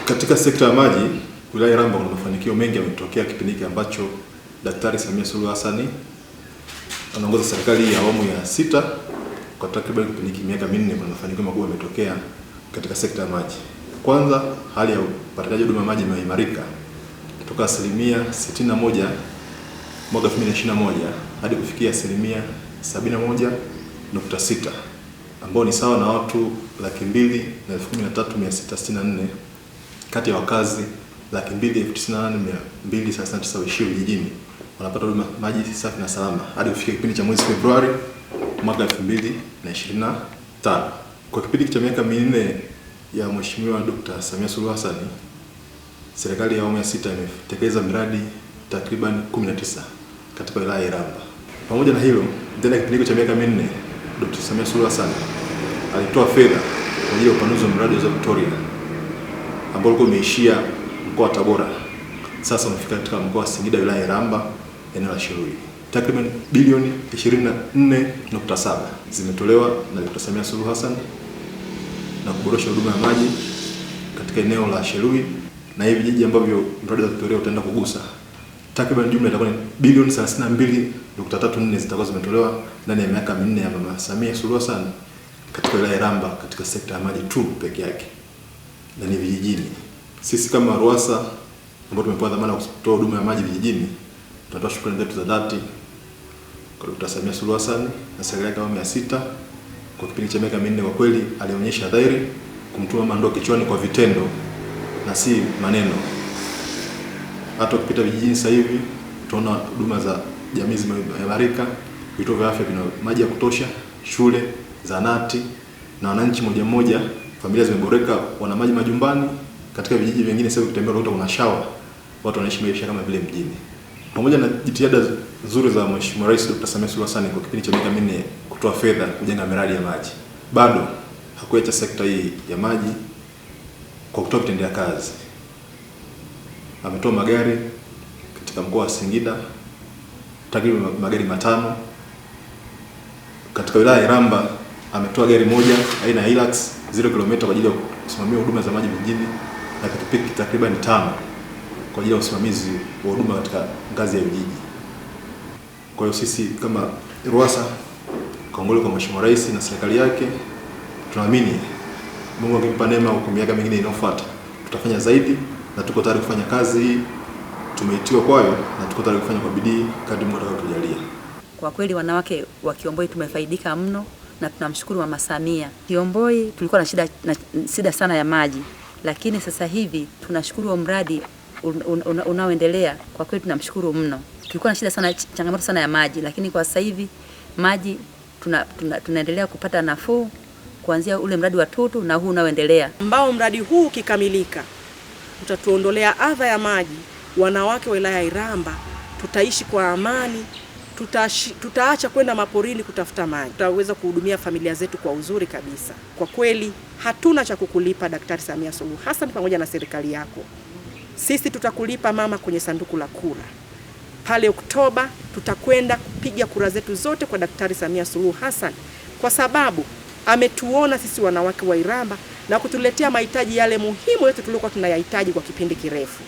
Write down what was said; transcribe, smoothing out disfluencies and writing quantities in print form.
Katika sekta ya maji, wilaya ya Iramba kuna mafanikio mengi yametokea kipindi hiki ambacho Daktari Samia Suluhu Hassan anaongoza serikali ya awamu ya 6. Kwa takriban kipindi hiki miaka 4, kuna mafanikio makubwa yametokea katika sekta ya maji. Kwanza, hali ya upatikanaji wa huduma ya maji imeimarika kutoka asilimia 61 mwaka 2021 hadi kufikia asilimia 71.6, ambao ni sawa na watu 213,664 kati ya wakazi 298,239 waishio vijijini wanapata huduma maji safi na salama hadi kufikia kipindi cha mwezi Februari mwaka 2025. Kwa kipindi cha miaka 4 ya Mheshimiwa Dr. Samia Suluhu Hassan, serikali ya awamu ya 6 imetekeleza miradi takriban 19 katika wilaya ya Iramba. Pamoja na hilo, ndani ya kipindi cha miaka 4, Dr. Samia Suluhu Hassan alitoa fedha kwa ajili ya upanuzi wa mradi wa Ziwa Victoria ambao ulikuwa umeishia mkoa wa Tabora. Sasa umefika katika mkoa wa Singida, wilaya ya Iramba, eneo la Shelui. Takriban bilioni 24.7 zimetolewa na Dr. Samia Suluhu Hassan na kuboresha huduma ya maji katika eneo la Shelui na hivi vijiji ambavyo mradi wa Victoria utaenda kugusa. Takriban jumla itakuwa ni bilioni 32.34 zitakuwa zimetolewa ndani ya miaka 4 ya Mama Samia Suluhu Hassan katika wilaya ya Iramba katika sekta ya maji tu peke yake na ni vijijini. Sisi kama RUWASA ambao tumepewa dhamana ya kutoa huduma ya maji vijijini, tunatoa shukrani zetu za dhati kwa Dr. Samia Suluhu Hassan na serikali ya awamu ya 6 kwa kipindi cha miaka 4. Kwa kweli alionyesha dhahiri kumtuma mama ndoo kichwani kwa vitendo na si maneno. Hata ukipita vijijini sasa hivi tunaona huduma za jamii zimeimarika, vituo vya afya vina maji ya kutosha, shule, zahanati na wananchi mmoja, familia zimeboreka, wana maji majumbani. Katika vijiji vingine sasa ukitembea unakuta kuna shawa, watu wanaishi maisha kama vile mjini. Pamoja na jitihada nzuri za Mheshimiwa Rais Dr. Samia Suluhu Hassan kwa kipindi cha miaka 4 kutoa fedha kujenga miradi ya maji, bado hakuacha sekta hii ya maji kwa kutoa vitendea kazi. Ametoa magari katika mkoa wa Singida, takriban magari 5. Katika wilaya ya Iramba ametoa gari moja aina ya Hilux 0 km kwa ajili ya kusimamia huduma za maji vijijini na pikipiki takriban 5 kwa ajili ya usimamizi wa huduma katika ngazi ya vijiji. Kwa hiyo sisi kama RUWASA kaongole kwa Mheshimiwa Rais na serikali yake, tunaamini Mungu akimpa neema kwa miaka mingine inayofuata tutafanya zaidi na tuko tayari kufanya kazi hii. Tumeitiwa kwayo na tuko tayari kufanya kwa bidii kadri Mungu atakayotujalia. Kwa kweli wanawake wa Kiomboi tumefaidika mno na tunamshukuru Mama Samia. Kiomboi tulikuwa na shida sana ya maji, lakini sasa hivi tunashukuru wa mradi unaoendelea. Kwa kweli tunamshukuru mno. Tulikuwa na changamoto sana ya maji, lakini kwa sasa hivi maji tunaendelea kupata nafuu kuanzia ule mradi wa Tutu na huu unaoendelea. Ambao mradi huu ukikamilika utatuondolea adha ya maji. Wanawake wa wilaya ya Iramba tutaishi kwa amani, tutaacha kwenda maporini kutafuta maji. Tutaweza kuhudumia familia zetu kwa uzuri kabisa. Kwa kweli hatuna cha kukulipa Daktari Samia Suluhu Hassan pamoja na serikali yako. Sisi tutakulipa mama kwenye sanduku la kura. Pale Oktoba tutakwenda kupiga kura zetu zote kwa Daktari Samia Suluhu Hassan kwa sababu ametuona sisi wanawake wa Iramba na kutuletea mahitaji yale muhimu yote tuliokuwa tunayahitaji kwa kipindi kirefu.